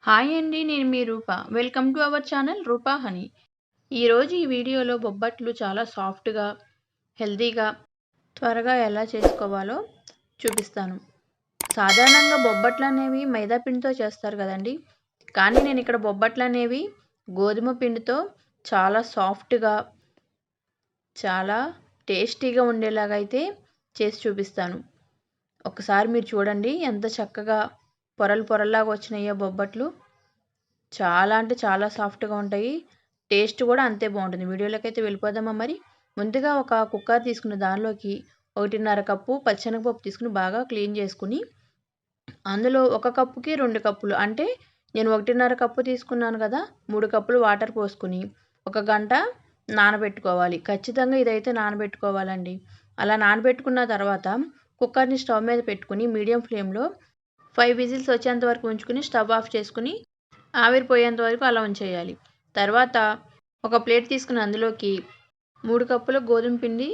Hi అండి. నేను మీ Roopa. Welcome to our channel Roopa honey. ఈరోజు ఈ వీడియోలో బొబ్బట్లు చాలా సాఫ్ట్‌గా, హెల్తీగా, త్వరగా ఎలా చేసుకోవాలో చూపిస్తాను. సాధారణంగా బొబ్బట్లనేవి మైదా పిండితో చేస్తారు కదండీ! కానీ నేను ఇక్కడ బొబ్బట్లనేవి గోధుమ పిండితో చాలా సాఫ్ట్‌గా, చాలా టేస్టీగా ఉండేలాగా అయితే చేసి చూపిస్తాను. ఒకసారి మీరు చూడండి ఎంత చక్కగా పొరలు పొరల్లాగా వచ్చినాయో బొబ్బట్లు. చాలా అంటే చాలా సాఫ్ట్‌గా ఉంటాయి. టేస్ట్ కూడా అంతే బావుంటుంది. వీడియోలోకైతే వెళ్ళిపోదామా మరి? ముందుగా ఒక కుక్కర్ తీసుకుని దానిలోకి 1.5 కప్పు పచ్చెనగపప్పు తీసుకొని బాగా క్లీన్ చేసుకొని, అందులో 1 కప్పుకి 2 కప్పులు అంటే నేను 1.5 కప్పు తీసుకున్నాను కదా! 3 కప్పులు వాటర్ పోసుకొని ఒక గంట నానబెట్టుకోవాలి. ఖచ్చితంగా ఇదైతే నానబెట్టుకోవాలండి. అలా నానబెట్టుకున్న తర్వాత కుక్కర్‌ని స్టవ్ మీద పెట్టుకొని మీడియం ఫ్లేమ్‌లో 5 విజిల్స్ వచ్చేంత వరకు ఉంచుకొని స్టవ్ ఆఫ్ చేసుకొని ఆవిరిపోయేంత వరకు అలా ఉంచేయాలి. తర్వాత ఒక ప్లేట్ తీసుకుని అందులోకి 3 కప్పుల గోధుమ పిండి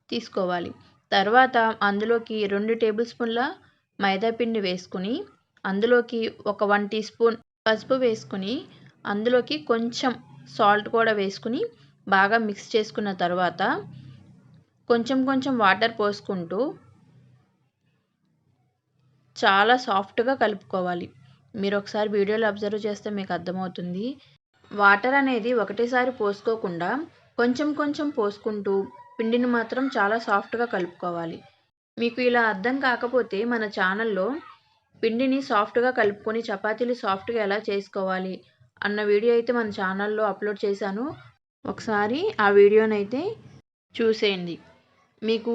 తీసుకోవాలి. తర్వాత అందులోకి 2 టేబుల్ స్పూన్ల మైదా పిండి వేసుకొని, అందులోకి ఒక 1 టీ స్పూన్ పసుపు వేసుకొని, అందులోకి కొంచెం సాల్ట్ కూడా వేసుకొని బాగా మిక్స్ చేసుకున్న తర్వాత కొంచెం కొంచెం వాటర్ పోసుకుంటూ చాలా సాఫ్ట్‌గా కలుపుకోవాలి. మీరు ఒకసారి వీడియోలో అబ్జర్వ్ చేస్తే మీకు అర్థమవుతుంది. వాటర్ అనేది ఒకటేసారి పోసుకోకుండా కొంచెం కొంచెం పోసుకుంటూ పిండిని మాత్రం చాలా సాఫ్ట్‌గా కలుపుకోవాలి. మీకు ఇలా అర్థం కాకపోతే మన ఛానల్‌లో పిండిని సాఫ్ట్‌గా కలుపుకొని చపాతీలు సాఫ్ట్‌గా ఎలా చేసుకోవాలి అన్న వీడియో అయితే మన ఛానల్‌లో అప్లోడ్ చేశాను. ఒకసారి ఆ వీడియోనైతే చూసేయండి. మీకు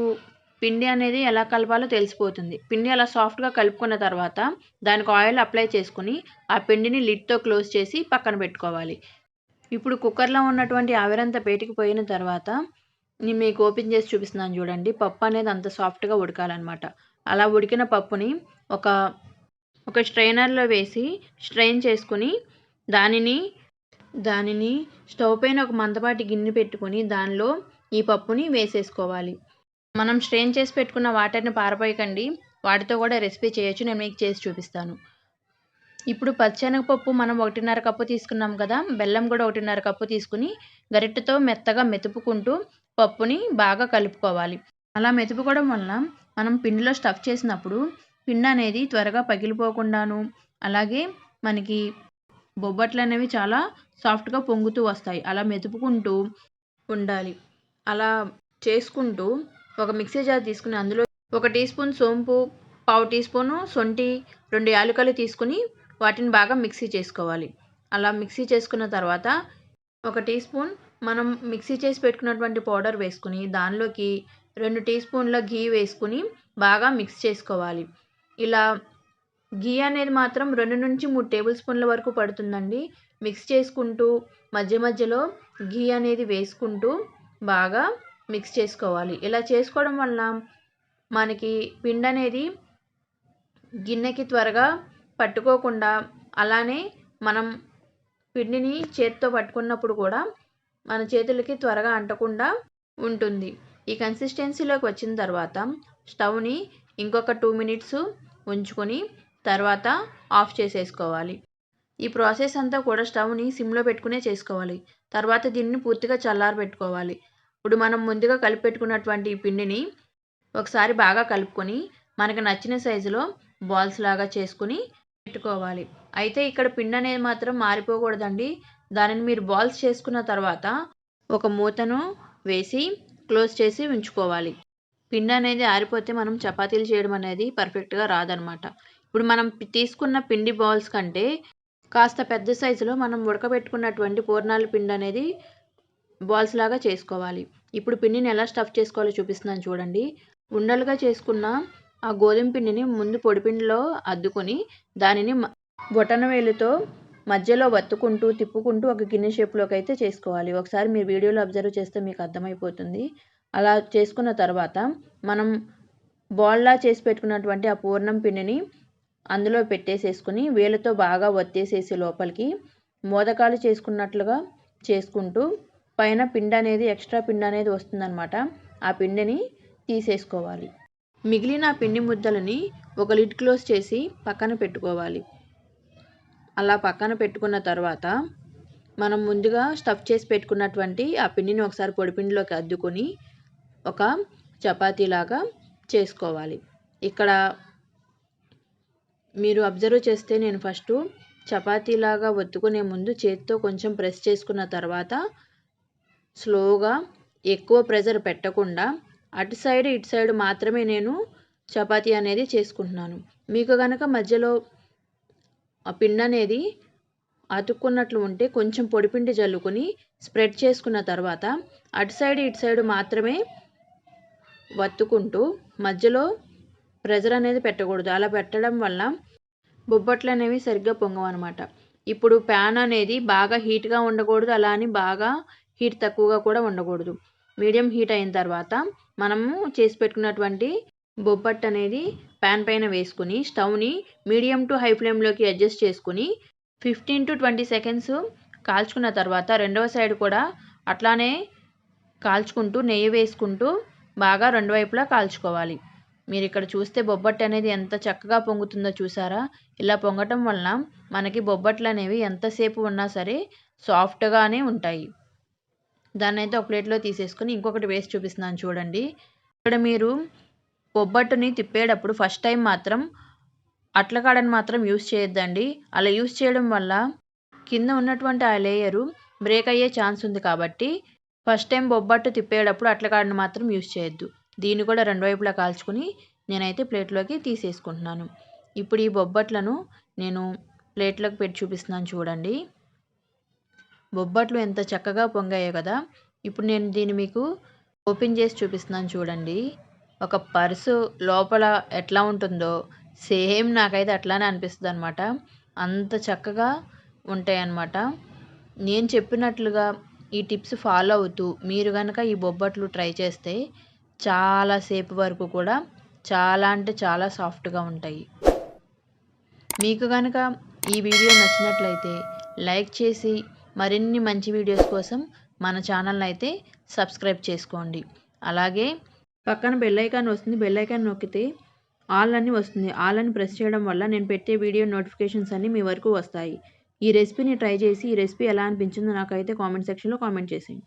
పిండి అనేది ఎలా కలపాలో తెలిసిపోతుంది. పిండి అలా సాఫ్ట్‌గా కలుపుకున్న తర్వాత దానికి ఆయిల్ అప్లై చేసుకొని ఆ పిండిని లిడ్‌తో క్లోజ్ చేసి పక్కన పెట్టుకోవాలి. ఇప్పుడు కుక్కర్‌లో ఉన్నటువంటి ఆవిరంతా బయటికి పోయిన తర్వాత నేను మీకు ఓపెన్ చేసి చూపిస్తున్నాను చూడండి. పప్పు అనేది అంత సాఫ్ట్‌గా ఉడకాలన్నమాట. అలా ఉడికిన పప్పుని ఒక ఒక స్ట్రైనర్‌లో వేసి స్ట్రెయిన్ చేసుకొని దానిని స్టవ్ పైన ఒక మందపాటి గిన్నె పెట్టుకొని దానిలో ఈ పప్పుని వేసేసుకోవాలి. మనం స్ట్రెయిన్ చేసి పెట్టుకున్న వాటర్‌ని పారబోయకండి. వాటితో కూడా రెసిపీ చేయొచ్చు. నేను మీకు చేసి చూపిస్తాను. ఇప్పుడు పచ్చెనగపప్పు మనం 1.5 కప్పు తీసుకున్నాం కదా! బెల్లం కూడా 1.5 కప్పు తీసుకొని గరిటెతో మెత్తగా మెతుపుకుంటూ పప్పుని బాగా కలుపుకోవాలి. అలా మెతుపుకోవడం వలన మనం పిండిలో స్టఫ్ చేసినప్పుడు పిండి అనేది త్వరగా పగిలిపోకుండాను, అలాగే మనకి బొబ్బట్లనేవి చాలా సాఫ్ట్‌గా పొంగుతూ వస్తాయి. అలా మెతుపుకుంటూ ఉండాలి. అలా చేసుకుంటూ ఒక మిక్సీ జార్ తీసుకుని అందులో 1 టీ స్పూన్ సోంపు, పావు టీ స్పూను శొంఠి, 2 యాలకులు తీసుకొని వాటిని బాగా మిక్సీ చేసుకోవాలి. అలా మిక్సీ చేసుకున్న తర్వాత 1 టీ స్పూన్ మనం మిక్సీ చేసి పెట్టుకున్నటువంటి పౌడర్ వేసుకొని దానిలోకి 2 టీ స్పూన్ల ఘీ వేసుకొని బాగా మిక్స్ చేసుకోవాలి. ఇలా ఘీ అనేది మాత్రం 2-3 టేబుల్ స్పూన్ల వరకు పడుతుందండి. మిక్స్ చేసుకుంటూ మధ్య మధ్యలో ఘీ అనేది వేసుకుంటూ బాగా మిక్స్ చేసుకోవాలి. ఇలా చేసుకోవడం వలన మనకి పిండి అనేది గిన్నెకి త్వరగా పట్టుకోకుండా, అలానే మనం పిండిని చేత్తో పట్టుకున్నప్పుడు కూడా మన చేతులకి త్వరగా అంటకుండా ఉంటుంది. ఈ కన్సిస్టెన్సీలోకి వచ్చిన తర్వాత స్టవ్‌ని ఇంకొక 2 మినిట్స్ ఉంచుకొని తర్వాత ఆఫ్ చేసేసుకోవాలి. ఈ ప్రాసెస్ అంతా కూడా స్టవ్‌ని సిమ్‌లో పెట్టుకునే చేసుకోవాలి. తర్వాత దీన్ని పూర్తిగా చల్లారబెట్టుకోవాలి. ఇప్పుడు మనం ముందుగా కలిపి పెట్టుకున్నటువంటి ఈ పిండిని ఒకసారి బాగా కలుపుకొని మనకు నచ్చిన సైజులో బాల్స్ లాగా చేసుకొని పెట్టుకోవాలి. అయితే ఇక్కడ పిండి అనేది మాత్రం మారిపోకూడదండి. దానిని మీరు బాల్స్ చేసుకున్న తర్వాత ఒక మూతను వేసి క్లోజ్ చేసి ఉంచుకోవాలి. పిండి అనేది ఆరిపోతే మనం చపాతీలు చేయడం అనేది పర్ఫెక్ట్‌గా రాదనమాట. ఇప్పుడు మనం తీసుకున్న పిండి బాల్స్ కంటే కాస్త పెద్ద సైజులో మనం ఉడకబెట్టుకున్నటువంటి పూర్ణాల పిండి అనేది బాల్స్ లాగా చేసుకోవాలి. ఇప్పుడు పిండిని ఎలా స్టఫ్ చేసుకోవాలో చూపిస్తున్నాను చూడండి. ఉండలుగా చేసుకున్న ఆ గోధుమ పిండిని ముందు పొడిపిండిలో అద్దుకొని దానిని బొటనవేలుతో మధ్యలో వత్తుకుంటూ, తిప్పుకుంటూ ఒక గిన్నె షేప్‌లోకి అయితే చేసుకోవాలి. ఒకసారి మీరు వీడియోలో అబ్జర్వ్ చేస్తే మీకు అర్థమైపోతుంది. అలా చేసుకున్న తర్వాత మనం బాల్‌లా చేసి పెట్టుకున్నటువంటి ఆ పూర్ణం పిండిని అందులో పెట్టేసేసుకొని వేలుతో బాగా వత్తేసేసి లోపలికి మోదకాలు చేసుకున్నట్లుగా చేసుకుంటూ పైన పిండి అనేది ఎక్స్ట్రా పిండి అనేది వస్తుందన్నమాట. ఆ పిండిని తీసేసుకోవాలి. మిగిలిన పిండి ముద్దలని ఒక లిడ్ క్లోజ్ చేసి పక్కన పెట్టుకోవాలి. అలా పక్కన పెట్టుకున్న తర్వాత మనం ముందుగా స్టఫ్ చేసి పెట్టుకున్నటువంటి ఆ పిండిని ఒకసారి పొడిపిండిలోకి అద్దుకొని ఒక చపాతీలాగా చేసుకోవాలి. ఇక్కడ మీరు అబ్జర్వ్ చేస్తే నేను ఫస్ట్ చపాతీలాగా ఒత్తుకునే ముందు చేతితో కొంచెం ప్రెస్ చేసుకున్న తర్వాత స్లోగా ఎక్కువ ప్రెజర్ పెట్టకుండా అటు సైడ్ ఇటు సైడ్ మాత్రమే నేను చపాతీ అనేది చేసుకుంటున్నాను. మీకు కనుక మధ్యలో ఆ పిండి అనేది అతుక్కున్నట్లు ఉంటే కొంచెం పొడిపిండి జల్లుకొని స్ప్రెడ్ చేసుకున్న తర్వాత అటు సైడ్ ఇటు సైడ్ మాత్రమే వత్తుకుంటూ మధ్యలో ప్రెజర్ అనేది పెట్టకూడదు. అలా పెట్టడం వల్ల బొబ్బట్లు అనేవి సరిగ్గా పొంగవన్నమాట. ఇప్పుడు ప్యాన్ అనేది బాగా హీట్గా ఉండకూడదు, అలా అని బాగా హీట్ తక్కువగా కూడా ఉండకూడదు. మీడియం హీట్ అయిన తర్వాత మనము చేసి పెట్టుకున్నటువంటి బొబ్బట్టు అనేది ప్యాన్ పైన వేసుకుని స్టవ్ని మీడియం టు హై ఫ్లేమ్లోకి అడ్జస్ట్ చేసుకుని 15 to 20 సెకండ్స్ కాల్చుకున్న తర్వాత రెండవ సైడ్ కూడా అట్లానే కాల్చుకుంటూ నెయ్యి వేసుకుంటూ బాగా రెండు వైపులా కాల్చుకోవాలి. మీరు ఇక్కడ చూస్తే బొబ్బట్టు అనేది ఎంత చక్కగా పొంగుతుందో చూసారా? ఇలా పొంగటం వలన మనకి బొబ్బట్లు అనేవి ఎంతసేపు ఉన్నా సరే సాఫ్ట్గానే ఉంటాయి. దాన్ని అయితే ఒక ప్లేట్లో తీసేసుకొని ఇంకొకటి వేసి చూపిస్తున్నాను చూడండి. ఇక్కడ మీరు బొబ్బట్టుని తిప్పేటప్పుడు ఫస్ట్ టైం మాత్రం అట్ల కాడని మాత్రం యూస్ చేయొద్దండి. అలా యూస్ చేయడం వల్ల కింద ఉన్నటువంటి ఆ లేయరు బ్రేక్ అయ్యే ఛాన్స్ ఉంది కాబట్టి ఫస్ట్ టైం బొబ్బట్టు తిప్పేటప్పుడు అట్ల కాడని మాత్రం యూస్ చేయొద్దు. దీన్ని కూడా రెండు వైపులా కాల్చుకుని నేనైతే ప్లేట్లోకి తీసేసుకుంటున్నాను. ఇప్పుడు ఈ బొబ్బట్లను నేను ప్లేట్లోకి పెట్టి చూపిస్తున్నాను చూడండి. బొబ్బట్లు ఎంత చక్కగా పొంగాయో కదా. ఇప్పుడు నేను దీన్ని మీకు ఓపెన్ చేసి చూపిస్తున్నాను చూడండి. ఒక పర్సు లోపల ఎట్లా ఉంటుందో సేమ్ నాకైతే అట్లానే అనిపిస్తుంది అనమాట. అంత చక్కగా ఉంటాయన్నమాట. నేను చెప్పినట్లుగా ఈ టిప్స్ ఫాలో అవుతూ మీరు కనుక ఈ బొబ్బట్లు ట్రై చేస్తే చాలాసేపు వరకు కూడా చాలా అంటే చాలా సాఫ్ట్గా ఉంటాయి. మీకు కనుక ఈ వీడియో నచ్చినట్లయితే లైక్ చేసి మరిన్ని మంచి వీడియోస్ కోసం మన ఛానల్ని అయితే సబ్స్క్రైబ్ చేసుకోండి. అలాగే పక్కన బెల్ ఐకాన్ వస్తుంది. బెల్ ఐకాన్ నొక్కితే ఆల్ అని వస్తుంది. ఆల్ అని ప్రెస్ చేయడం వల్ల నేను పెట్టే వీడియో నోటిఫికేషన్స్ అన్నీ మీ వరకు వస్తాయి. ఈ రెసిపీని ట్రై చేసి ఈ రెసిపీ ఎలా అనిపించిందో నాకైతే కామెంట్ సెక్షన్లో కామెంట్ చేసేయండి.